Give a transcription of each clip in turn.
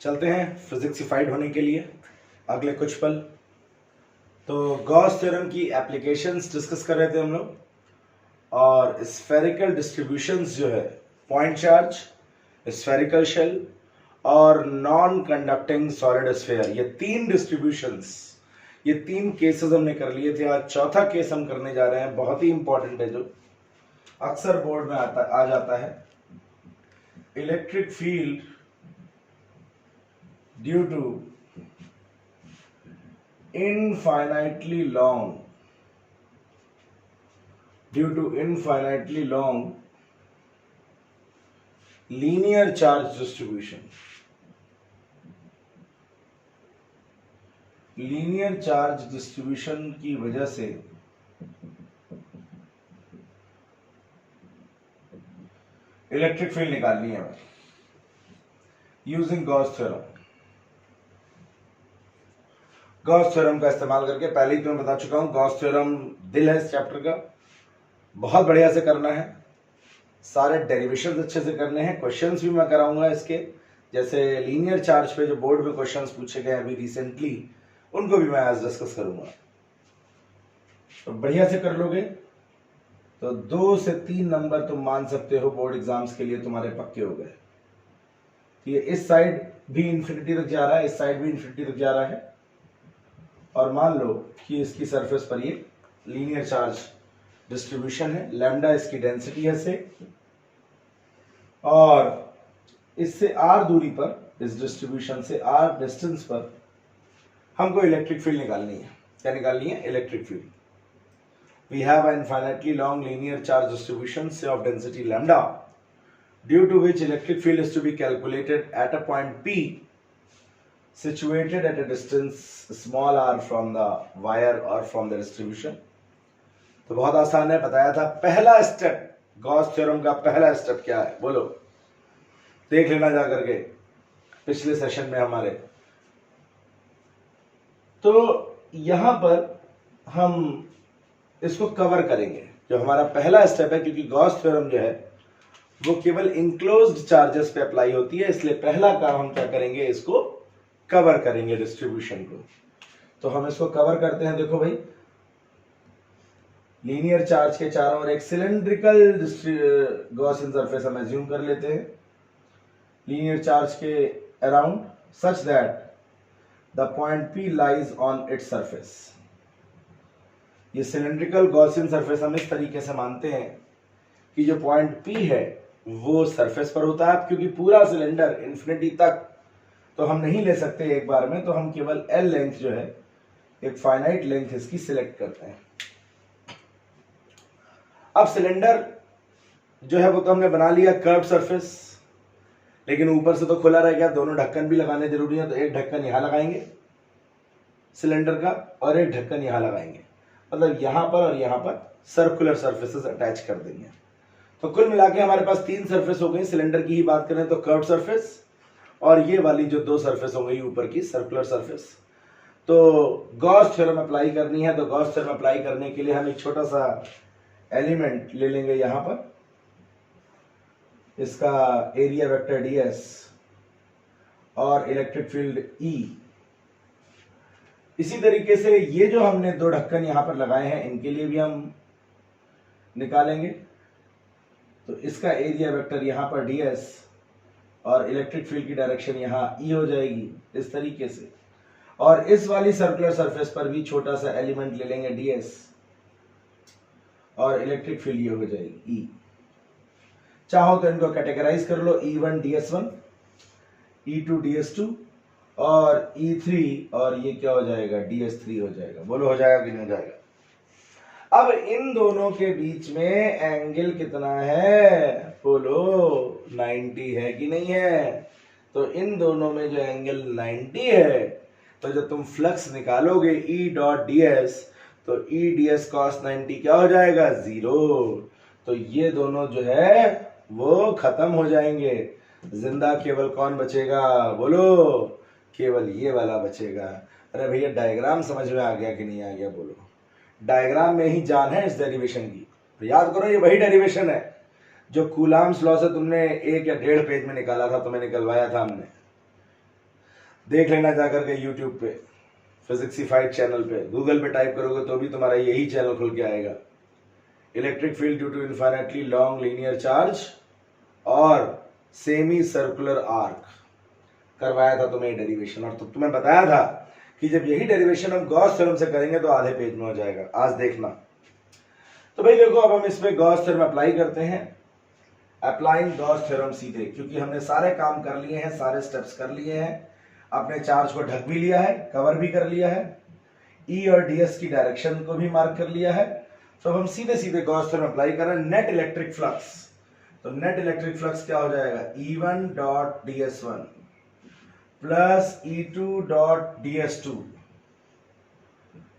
चलते हैं फिजिक्सिफाइड होने के लिए अगले कुछ पल। तो गॉस थ्योरम की एप्लीकेशंस डिस्कस कर रहे थे हम लोग, और स्फेरिकल डिस्ट्रीब्यूशंस जो है, पॉइंट चार्ज, स्फेरिकल शेल और नॉन कंडक्टिंग सॉलिड स्फेयर, ये तीन डिस्ट्रीब्यूशंस, ये तीन केसेस हमने कर लिए थे। आज चौथा केस हम करने जा रहे हैं, बहुत ही इंपॉर्टेंट है, जो अक्सर बोर्ड में आ जाता है। Electric field due to infinitely long linear charge distribution की वजह से इलेक्ट्रिक फील्ड निकालनी है हमें using Gauss theorem. Gauss theorem का इस्तेमाल करके, पहले ही तो मैं बता चुका हूं, गॉस थ्योरम दिल है इस चैप्टर का। बहुत बढ़िया से करना है, सारे डेरिवेशंस अच्छे से करने हैं। क्वेश्चंस भी मैं कराऊंगा इसके, जैसे लीनियर चार्ज पे जो बोर्ड में क्वेश्चंस पूछे गए अभी रिसेंटली, उनको भी मैं आज डिस्कस करूंगा। तो बढ़िया से कर लोगे तो 2 से 3 नंबर तुम मान सकते हो बोर्ड एग्जाम्स के लिए तुम्हारे पक्के हो गए। ये इस साइड भी इंफिनिटी तक जा रहा है, इस साइड भी इंफिनिटी तक जा रहा है, और मान लो कि इसकी सरफेस पर ये लीनियर चार्ज डिस्ट्रीब्यूशन है, लैम्डा इसकी डेंसिटी है से, और इससे r दूरी पर, इस डिस्ट्रीब्यूशन से r डिस्टेंस पर हमको इलेक्ट्रिक फील्ड निकालनी है। क्या निकालनी है? Electric field. We have an infinitely long linear charge distribution say of density lambda, due to which electric field is to be calculated at a point P situated at a distance small r from the wire or from the distribution। तो बहुत आसान है, बताया था। पहला step, Gauss theorem का पहला step क्या है बोलो? देख लेना जा करके पिछले सेशन में हमारे। तो यहां पर हम इसको कवर करेंगे, जो हमारा पहला स्टेप है, क्योंकि गॉस थ्योरम जो है वो केवल इंक्लोज्ड चार्जेस पे अप्लाई होती है, इसलिए पहला काम हम क्या करेंगे, इसको कवर करेंगे डिस्ट्रीब्यूशन को। तो हम इसको कवर करते हैं। देखो भाई, लीनियर चार्ज के चारों ओर एक सिलेंड्रिकल गॉसियन सरफेस हम एज्यूम कर लेते हैं लीनियर चार्ज के around, such that the point P lies on its surface. ये सिलेंड्रिकल गॉसियन सरफेस हम इस तरीके से मानते हैं कि जो पॉइंट P है वो सरफेस पर होता है। क्योंकि पूरा सिलेंडर इंफिनिटी तक तो हम नहीं ले सकते एक बार में, तो हम केवल L लेंथ जो है, एक फाइनाइट लेंथ इसकी सिलेक्ट करते हैं। अब सिलेंडर जो है वो तो हमने बना लिया कर्व सरफेस, लेकिन ऊपर से तो खुला रह गया, दोनों ढक्कन भी लगाने जरूरी है। तो एक ढक्कन यहां लगाएंगे सिलेंडर का, और एक ढक्कन यहां लगाएंगे, मतलब यहां पर और यहां पर सर्कुलर सरफेसेस अटैच कर देंगे। तो कुल मिला के हमारे पास 3 सरफेस हो गई। सिलेंडर की ही बात करें तो कर्व सरफेस, और ये वाली जो 2 सरफेस हो गई ऊपर की, सर्कुलर सरफेस। तो गॉस थ्योरम अप्लाई करनी है, तो गॉस थ्योरम अप्लाई करने के लिए हम एक छोटा सा एलिमेंट ले लेंगे यहां पर, इसका एरिया वेक्टर ds और इलेक्ट्रिक फील्ड E। इसी तरीके से ये जो हमने 2 ढक्कन यहां पर लगाए हैं, इनके लिए भी हम निकालेंगे। तो इसका एरिया वेक्टर यहां पर ds और इलेक्ट्रिक फील्ड की डायरेक्शन यहां E हो जाएगी इस तरीके से। और इस वाली सर्कुलर सरफेस पर भी छोटा सा एलिमेंट ले लेंगे ds, और इलेक्ट्रिक फील्ड ये हो जाएगी E। चाहो तो इनको कैटेगराइज कर लो, E1 ds1, E2 ds2 और E3, और ये क्या हो जाएगा, ds3 हो जाएगा। बोलो हो जाएगा कि नहीं हो जाएगा? अब इन दोनों के बीच में एंगल कितना है बोलो? 90 है कि नहीं है? तो इन दोनों में जो एंगल 90 है, तो जब तुम फ्लक्स निकालोगे E डॉट ds, तो E ds cos 90 क्या हो जाएगा? 0। तो ये दोनों जो है वो खत्म हो जाएंगे। जिंदा केवल कौन बचेगा बोलो? केवल ये वाला बचेगा। अरे भैया, डायग्राम समझ में आ गया कि नहीं आ गया बोलो? डायग्राम में ही जान है इस डेरिवेशन की। तो याद करो, ये वही डेरिवेशन है जो कूलाम्स लॉ से तुमने 1 या 1.5 पेज में निकाला था, तुम्हें निकलवाया था हमने। देख लेना जाकर के यूट्यूब पे, फिजिक्सीफाइड चैनल पे, गूगल पे टाइप करोगे तो भी तुम्हारा यही चैनल खुल के आएगा। Electric field due to infinitely long linear charge और सेमी सर्कुलर आर्क करवाया था तुम्हें डेरिवेशन, और तो तुम्हें बताया था कि जब यही डेरिवेशन हम गॉस थ्योरम से करेंगे तो आधे पेज में हो जाएगा। आज देखना। तो भाई देखो, अब हम इसमें गॉस थ्योरम अप्लाई करते हैं। अप्लाइंग गॉस थ्योरम सीधे, क्योंकि हमने सारे काम कर लिए हैं, सारे स्टेप्स कर लिए हैं, अपने चार्ज को ढक भी लिया है, कवर भी कर लिया है, ई और डीएस की डायरेक्शन को भी मार्क कर लिया है। तो हम सीधे सीधे गॉस थ्योरम अप्लाई कर रहे हैं। नेट इलेक्ट्रिक फ्लक्स, तो नेट इलेक्ट्रिक फ्लक्स क्या हो जाएगा, E1 dot DS1 plus E2 dot DS2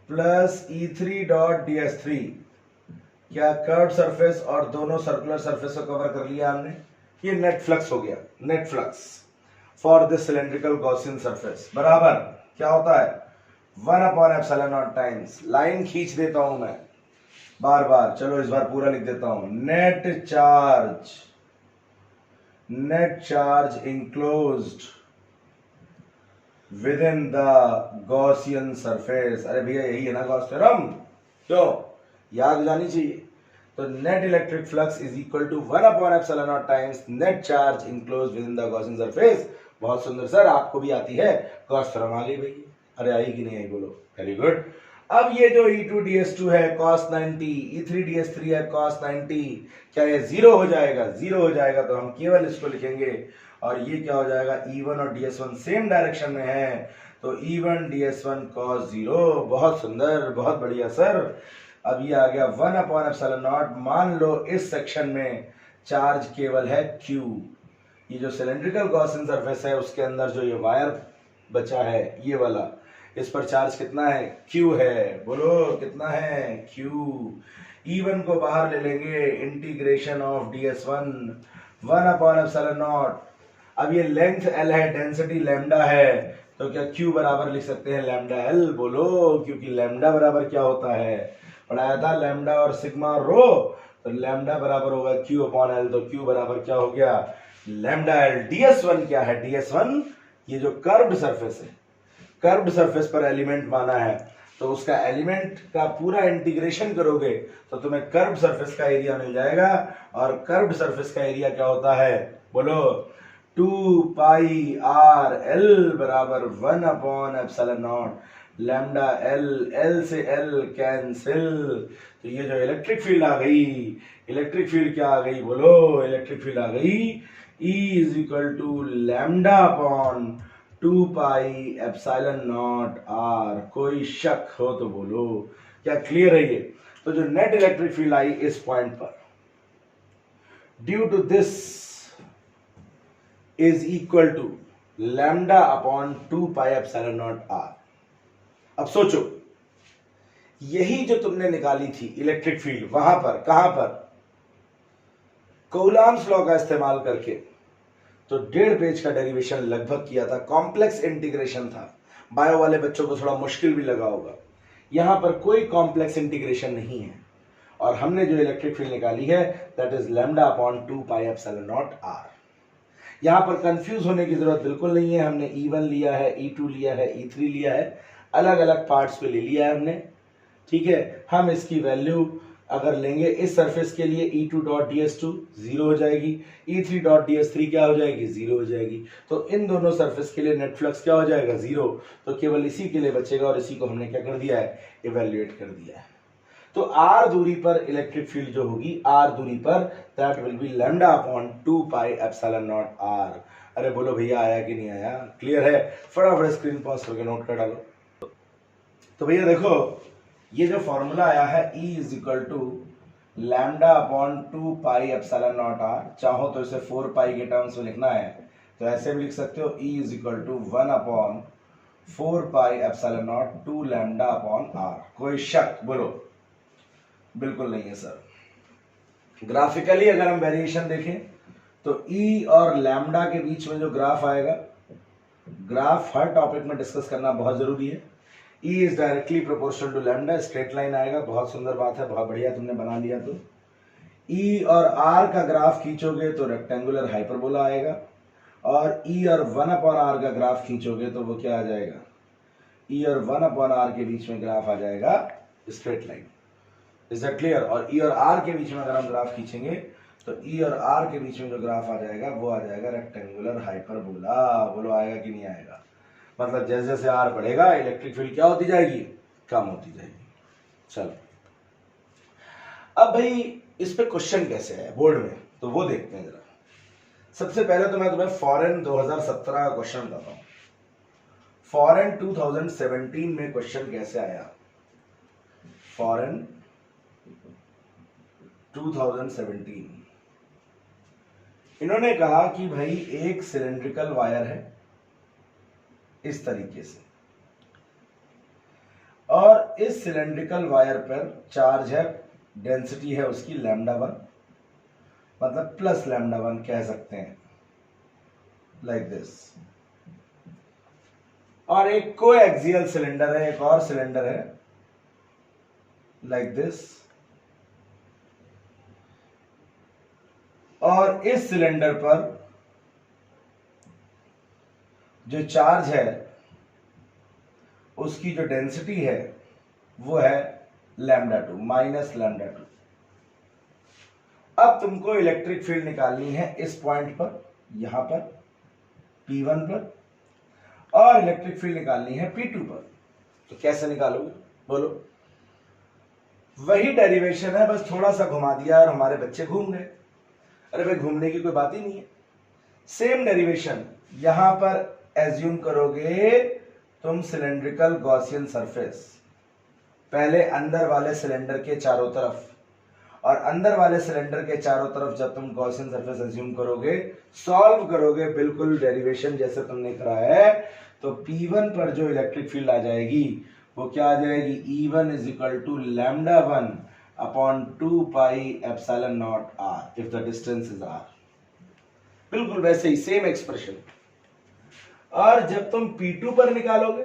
plus E3 dot DS3। क्या कर्व सरफेस और दोनों सर्कुलर सरफेस को कवर कर लिया हमने। ये नेट फ्लक्स हो गया। Net flux for this cylindrical Gaussian surface बराबर क्या होता है, 1/ε0 टाइम्स, लाइन खींच देता हूं मैं बार बार, चलो इस बार पूरा लिख देता हूं, net charge enclosed within the Gaussian surface. अरे भैया यही है ना गॉस थ्योरम, क्यों याद जानी चाहिए। तो net electric flux is equal to 1/ε0 times net charge enclosed within the Gaussian surface. बहुत सुंदर सर, आपको भी आती है गॉस थ्योरम, आ गई भाई। अरे आई कि नहीं आई बोलो, वेरी गुड। अब ये जो E2 DS2 है cos 90, E3 DS3 है cos 90, क्या ये जीरो हो जाएगा, जीरो हो जाएगा तो हम केवल इसको लिखेंगे, और ये क्या हो जाएगा, E1 और DS1 सेम डायरेक्शन में है, तो E1 DS1 cos 0। बहुत सुंदर, बहुत बढ़िया सर। अब ये आ गया 1/ε0। मान लो इस सेक्शन में चार्ज केवल है Q, ये जो सिलेंड्रिकल गॉसियन सरफेस है उसके अंदर जो ये वायर बचा है ये वाला, इस पर चार्ज कितना है, Q है। बोलो कितना है, Q। E1 को बाहर ले लेंगे, इंटीग्रेशन ऑफ DS1 1/ε0। अब ये लेंथ L है, डेंसिटी लैम्डा है, तो क्या Q बराबर लिख सकते हैं लैम्डा L। बोलो, क्योंकि लैम्डा बराबर क्या होता है, पढ़ाया था लैम्डा और सिग्मा रो, तो लैम्डा बराबर होगा Q/L, तो Q बराबर क्या हो गया, लैम्डा L। DS1 क्या है, DS1 ये जो कर्व्ड सरफेस है, कर्व्ड सरफेस पर एलिमेंट माना है, तो उसका एलिमेंट का पूरा इंटीग्रेशन करोगे तो तुम्हें कर्व्ड सरफेस का एरिया मिल जाएगा, और कर्व्ड सरफेस का एरिया क्या होता है, बोलो 2πr/L बराबर 1/ε0 लैम्डा L, L से L कैंसिल। तो ये जो इलेक्ट्रिक फील्ड आ गई, इलेक्ट्रिक फील्ड क्या आ गई, बोलो इलेक्ट्रिक फील्ड आ गई E is equal to lambda upon 2πε0r। कोई शक हो तो बोलो, क्या क्लियर है ये। तो जो नेट इलेक्ट्रिक फील्ड आई इस पॉइंट पर, due to this is equal to lambda upon 2πε0r। अब सोचो, यही जो तुमने निकाली थी इलेक्ट्रिक फील्ड, वहां पर, कहां पर, कौलॉम्स लॉ का इस्तेमाल करके, तो 1.5 पेज का डेरिवेशन लगभग किया था, कॉम्प्लेक्स इंटीग्रेशन था। बायो वाले बच्चों को थोड़ा मुश्किल भी लगा होगा। यहां पर कोई कॉम्प्लेक्स इंटीग्रेशन नहीं है, और हमने जो इलेक्ट्रिक फील्ड निकाली है that is lambda upon 2πε0r। यहां पर कंफ्यूज होने की जरूरत बिल्कुल नहीं है। हमने E1 लिया है, E2 लिया है, E3 लिया है, अलग अलग पार्ट्स पे ले लिया है हमने, ठीक है। हम इसकी वैल्यू अगर लेंगे इस सरफेस के लिए, E2 डॉट DS2 जीरो हो जाएगी, E3 डॉट DS3 क्या हो जाएगी, जीरो हो जाएगी। तो इन दोनों सरफेस के लिए नेट फ्लक्स क्या हो जाएगा, जीरो। तो केवल इसी के लिए बचेगा, और इसी को हमने क्या कर दिया है, इवेल्युएट कर दिया है। तो r दूरी पर इलेक्ट्रिक फील्ड जो होगी, r दूरी पर, that will be lambda upon 2πε0r। अरे बोलो भैया आया कि नहीं आया, क्लियर है। फटाफट स्क्रीन पॉज करके नोट कर डालो। तो भैया देखो, ये जो फॉर्मूला आया है E is equal to lambda upon 2πε0r, चाहो तो इसे 4π के टर्म्स में लिखना है तो ऐसे भी लिख सकते हो, E is equal to 1/4πε0 2 lambda upon r। कोई शक, बोलो बिल्कुल नहीं है सर। ग्राफिकली अगर हम वेरिएशन देखें तो E और लैम्डा के बीच में जो ग्राफ आएगा, ग्राफ हर टॉपिक में डिस्कस करना बहुत जरूरी है। E is directly proportional to lambda, straight line आएगा, बहुत सुंदर बात है, बहुत बढ़िया तुमने बना लिया। तो E और R का ग्राफ खींचोगे तो रेक्टेंगुलर हाइपरबोला आएगा, और ई और 1/r का ग्राफ खींचोगे तो वो क्या आ जाएगा, ई और 1/r के बीच में ग्राफ आ जाएगा straight line. Is that clear? और ई और आर के बीच में अगर हम ग्राफ खींचेंगे तो ई और आर के बीच में जो ग्राफ आ जाएगा वो आ जाएगा रेक्टेंगुलर हाइपरबोला। बोलो आएगा कि नहीं आएगा? मतलब जैसे जैसे आर बढ़ेगा इलेक्ट्रिक फील्ड क्या होती जाएगी, कम होती जाएगी। चलो अब भाई इस पे क्वेश्चन कैसे है बोर्ड में, तो वो देखते हैं जरा। सबसे पहले तो मैं तुम्हें फॉरेन 2017 का क्वेश्चन बताता हूं। फॉरेन 2017 में क्वेश्चन कैसे आया, फॉरेन 2017 इन्होंने कहा कि भाई एक सिलेंड्रिकल वायर है इस तरीके से, और इस सिलेंड्रिकल वायर पर चार्ज है, डेंसिटी है उसकी λ1, मतलब प्लस λ1 कह सकते हैं, लाइक दिस। और एक कोएक्सियल सिलेंडर है, एक और सिलेंडर है लाइक दिस, और इस सिलेंडर पर जो चार्ज है उसकी जो डेंसिटी है वो है λ2 माइनस λ2। अब तुमको इलेक्ट्रिक फील्ड निकालनी है इस पॉइंट पर, यहां पर P1 पर, और इलेक्ट्रिक फील्ड निकालनी है P2 पर। तो कैसे निकालोगे बोलो? वही डेरिवेशन है, बस थोड़ा सा घुमा दिया और हमारे बच्चे घूम गए। अरे भाई घूमने की कोई बात ही नहीं है, सेम डेरिवेशन। यहां पर एज्यूम करोगे तुम सिलेंड्रिकल गॉसियन सरफेस, पहले अंदर वाले सिलेंडर के चारों तरफ, और अंदर वाले सिलेंडर के चारों तरफ जब तुम गॉसियन सरफेस एज्यूम करोगे, सॉल्व करोगे बिल्कुल डेरिवेशन जैसे तुमने करा है, तो P1 पर जो इलेक्ट्रिक फील्ड आ जाएगी वो क्या आ जाएगी, E1 is equal to λ1 upon 2 pi epsilon naught r if the distance is r। बिल्कुल वैसे ही सेम एक्सप्रेशन। और जब तुम P2 पर निकालोगे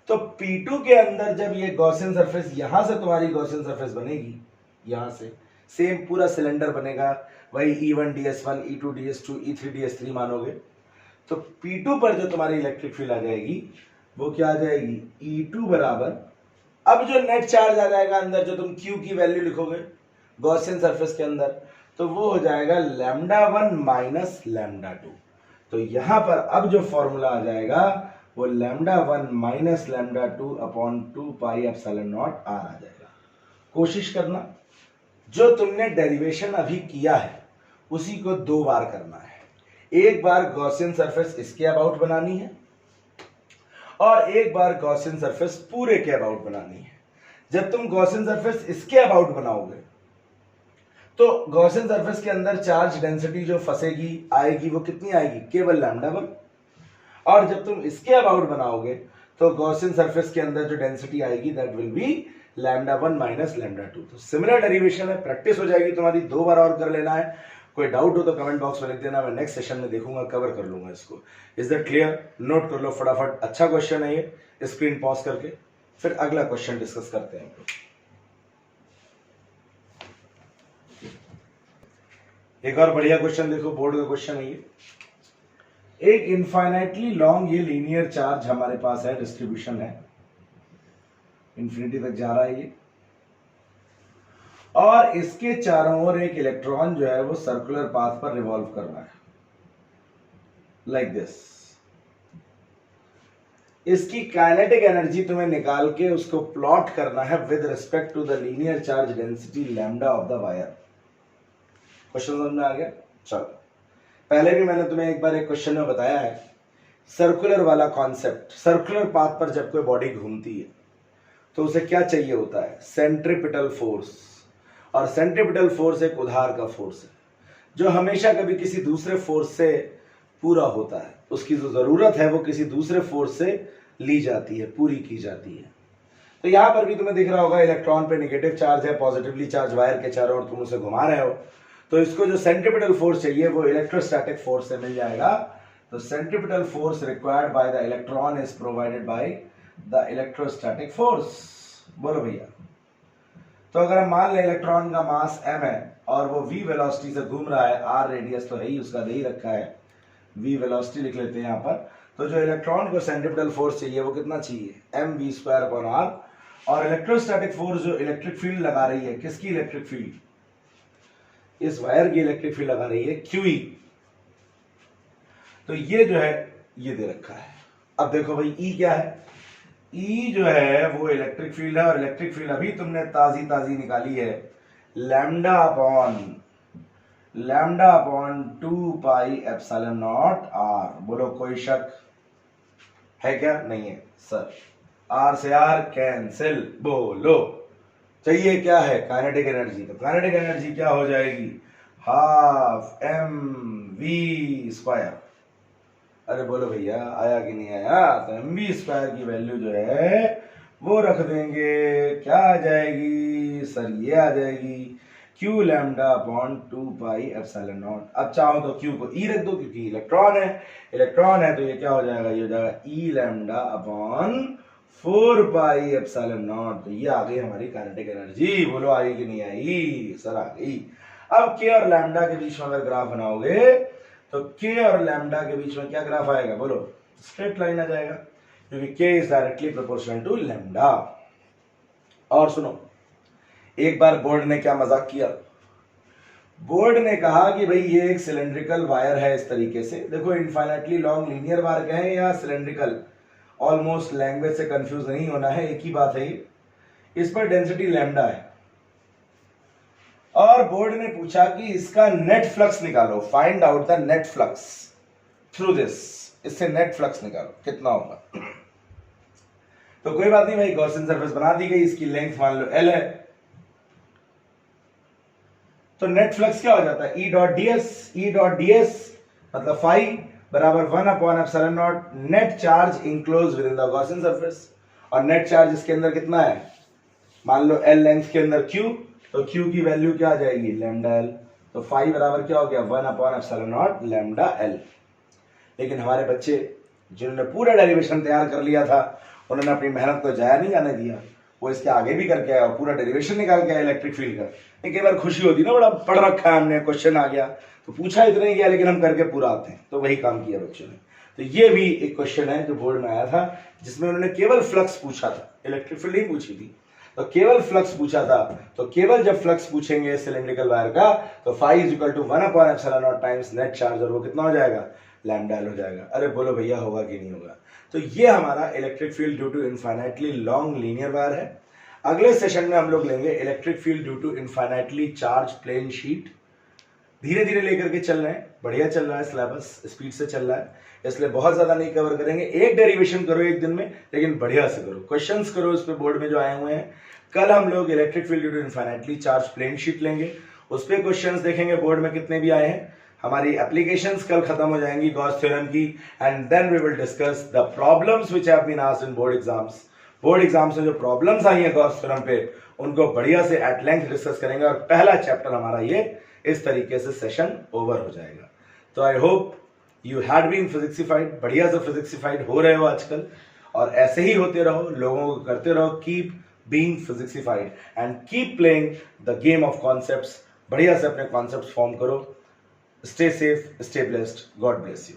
तो P2 के अंदर जब ये गॉसियन सरफेस, यहां से तुम्हारी गॉसियन सरफेस बनेगी, यहां से सेम पूरा सिलेंडर बनेगा, वही E1 ds1 E2 ds2 E3 ds3 मानोगे, तो P2 पर जो तुम्हारी इलेक्ट्रिक फील्ड आ जाएगी वो क्या आ जाएगी, E2 बराबर, अब जो नेट चार्ज आ जाएगा अंदर, जो तुम Q की वैल्यू लिखोगे गॉसियन सरफेस के अंदर, तो वो हो जाएगा λ1 माइनस λ2। तो यहां पर अब जो फॉर्मूला आ जाएगा वो λ1 minus λ2 upon 2 pi epsilon naught r आ जाएगा। कोशिश करना जो तुमने डेरिवेशन अभी किया है उसी को 2 बार करना है। एक बार गॉसियन सरफेस इसके अबाउट बनानी है और एक बार गॉसियन सरफेस पूरे के अबाउट बनानी है। जब तुम गॉसियन सरफेस इसके अबाउट बनाओगे तो गॉसियन सरफेस के अंदर चार्ज डेंसिटी जो फंसेगी आएगी वो कितनी आएगी, केवल λ1। और जब तुम इसके अबाउट बनाओगे तो गॉसियन सरफेस के अंदर जो डेंसिटी आएगी दैट विल बी λ1 माइनस λ2। तो सिमिलर डेरिवेशन है, प्रैक्टिस हो जाएगी तुम्हारी, 2 बार और कर लेना है। कोई डाउट हो तो कमेंट बॉक्स में लिख देना, मैं नेक्स्ट सेशन में देखूंगा, कवर कर लूंगा इसको। Is that clear? नोट कर लो फटाफट, अच्छा क्वेश्चन है ये, स्क्रीन पॉज करके फिर अगला क्वेश्चन डिस्कस करते हैं। एक और बढ़िया क्वेश्चन देखो, बोर्ड का क्वेश्चन है ये। एक इनफाइनाइटली लॉन्ग ये लीनियर चार्ज हमारे पास है, डिस्ट्रीब्यूशन है, इंफिनिटी तक जा रहा है ये, और इसके चारों ओर एक इलेक्ट्रॉन जो है वो सर्कुलर पाथ पर रिवॉल्व कर रहा है लाइक दिस। इसकी काइनेटिक एनर्जी तुम्हें निकाल के उसको प्लॉट करना है with respect to the linear charge density lambda of the wire. Question समझ में आ गया? चलो, पहले भी मैंने तुम्हें एक बार एक क्वेश्चन में बताया है सर्कुलर वाला कॉन्सेप्ट। सर्कुलर पाथ पर जब कोई बॉडी घूमती है तो उसे क्या चाहिए होता है, सेंट्रीपिटल फोर्स। और सेंट्रीपिटल फोर्स एक उधार का फोर्स है जो हमेशा कभी किसी दूसरे फोर्स से पूरा होता है, उसकी जो जरूरत है वो किसी दूसरे फोर्स से ली जाती है, पूरी की जाती है। तो यहां पर भी तुम्हें दिख रहा होगा इलेक्ट्रॉन पे नेगेटिव चार्ज है, पॉजिटिवली चार्ज वायर के चारों ओर तुम उसे घुमा रहे हो, तो इसको जो सेंट्रीपिटल फोर्स चाहिए वो इलेक्ट्रोस्टैटिक फोर्स से मिल जाएगा। तो centripetal force required by the electron is provided by the electrostatic force. बोलो भैया। तो अगर हम मान लें इलेक्ट्रॉन का मास m है और वो v वेलोसिटी से घूम रहा है, r रेडियस तो है ही उसका, दे ही रखा है, v वेलोसिटी लिख लेते हैं यहाँ पर। तो जो इलेक्ट्रॉन को सेंट्रिपिटल फोर्स चाहिए वो कितना चाहिए, mv²/r। और इलेक्ट्रोस्टैटिक फोर्स जो इलेक्ट्रिक फील्ड लगा रही है, किसकी इलेक्ट्रिक फील्ड, इस वायर की इलेक्ट्रिक फील्ड लगा रही है QE। तो ये जो है ये दे रखा है। अब देखो भाई E क्या है, E जो है वो इलेक्ट्रिक फील्ड है, और इलेक्ट्रिक फील्ड अभी तुमने ताजी निकाली है, λ/2πε0r। बोलो कोई शक है क्या, नहीं है सर, R से R कैंसिल। बोलो चाहिए क्या है, काइनेटिक एनर्जी। तो काइनेटिक एनर्जी क्या हो जाएगी, 12mv²। अरे बोलो भैया आया कि नहीं आया, तो mv² की वैल्यू जो है वो रख देंगे, क्या आ जाएगी सर, ये आ जाएगी q λ/2πε0। अब चाहो तो q को e रख दो, क्योंकि इलेक्ट्रॉन है तो ये क्या हो जाएगा, ये हो जाएगा e λ/4πε0। तो ये आ गई हमारी काइनेटिक एनर्जी। बोलो आई कि नहीं आई, सर आ गई। अब k और लैम्डा के बीच में अगर ग्राफ बनाओगे तो k और लैम्डा के बीच में क्या ग्राफ आएगा, बोलो स्ट्रेट लाइन आ जाएगा, क्योंकि k is directly proportional to lambda. और सुनो, एक बार बोर्ड ने क्या मजाक किया, बोर्ड ने कहा कि भाई ये एक सिलेंड्रिकल वायर है इस तरीके से। देखो इनफाइनाइटली लॉन्ग लीनियर वायर कहें या सिलेंड्रिकल, ऑलमोस्ट लैंग्वेज से कंफ्यूज नहीं होना है, एक ही बात है ये। इस पर डेंसिटी लैम्डा है, और बोर्ड ने पूछा कि इसका नेट फ्लक्स निकालो, find out the net flux through this. इससे नेट फ्लक्स निकालो कितना होगा। तो कोई बात नहीं भाई, गॉसियन सरफेस बना दी गई, इसकी लेंथ मान लो L है, तो नेट फ्लक्स क्या हो जाता है, E डॉट ds मतलब फाई बराबर 1/ε0 net charge enclose within the Gaussian surface. और नेट चार्ज इसके अंदर कितना है, मान लो L लेंथ के अंदर Q, तो Q की वैल्यू क्या आ जाएगी, λL। तो फाई बराबर क्या हो गया, 1/ε0 λL। लेकिन हमारे बच्चे जिन्होंने पूरा डेरिवेशन तैयार कर लिया था, उन्होंने अपनी मेहनत को जाया नहीं जाने दिया, वो इसके आगे भी करके आया और पूरा डेरिवेशन निकाल के आया इलेक्ट्रिक फील्ड का। कई बार खुशी होती ना, बड़ा पढ़ रखा है हमने, क्वेश्चन आ गया तो पूछा इतना ही गया, लेकिन हम करके पूरा आते हैं, तो वही काम किया बच्चों ने। तो ये भी एक क्वेश्चन है जो बोर्ड में आया था, जिसमें उन्होंने केवल फ्लक्स पूछा था, इलेक्ट्रिक फील्ड नहीं पूछी थी। तो केवल फ्लक्स पूछा था, तो केवल जब फ्लक्स पूछेंगे सिलेंड्रिकल वायर का, तो phi is equal to 1/ε0 times net charge, और वो कितना हो जाएगा, λL हो जाएगा। अरे बोलो भैया होगा कि नहीं होगा। तो ये हमारा electric field due to infinitely long linear wire है। अगले सेशन में हम लोग लेंगे electric field due to infinitely charge plane sheet. धीरे धीरे लेकर के चल रहे हैं, बढ़िया चल रहा है, सिलेबस स्पीड से चल रहा है, इसलिए बहुत ज्यादा नहीं कवर करेंगे। एक डेरिवेशन करो एक दिन में, लेकिन बढ़िया से करो, क्वेश्चंस करो इस पे बोर्ड में जो आए हुए हैं। कल हम लोग electric field due to infinitely charge plane sheet लेंगे, उस पे क्वेश्चंस देखेंगे बोर्ड में कितने भी आए हैं। हमारी एप्लीकेशंस कल खत्म हो जाएंगी गॉस थ्योरम की, and then we will discuss the problems which have been asked in board exams. Board exams में जो प्रॉब्लम्स आई हैं गॉस थ्योरम पे, उनको बढ़िया से एट लेंथ डिस्कस करेंगे, और पहला चैप्टर हमारा ये इस तरीके से सेशन ओवर हो जाएगा। तो I hope you had been physicsified, बढ़िया से फिजिक्सिफाइड हो रहे हो आजकल, और ऐसे ही होते रहो, लोगों को करते रहो, keep being physicsified and keep playing the game of concepts. बढ़िया से अपने कॉन्सेप्ट्स फॉर्म करो। Stay safe, stay blessed, God bless you.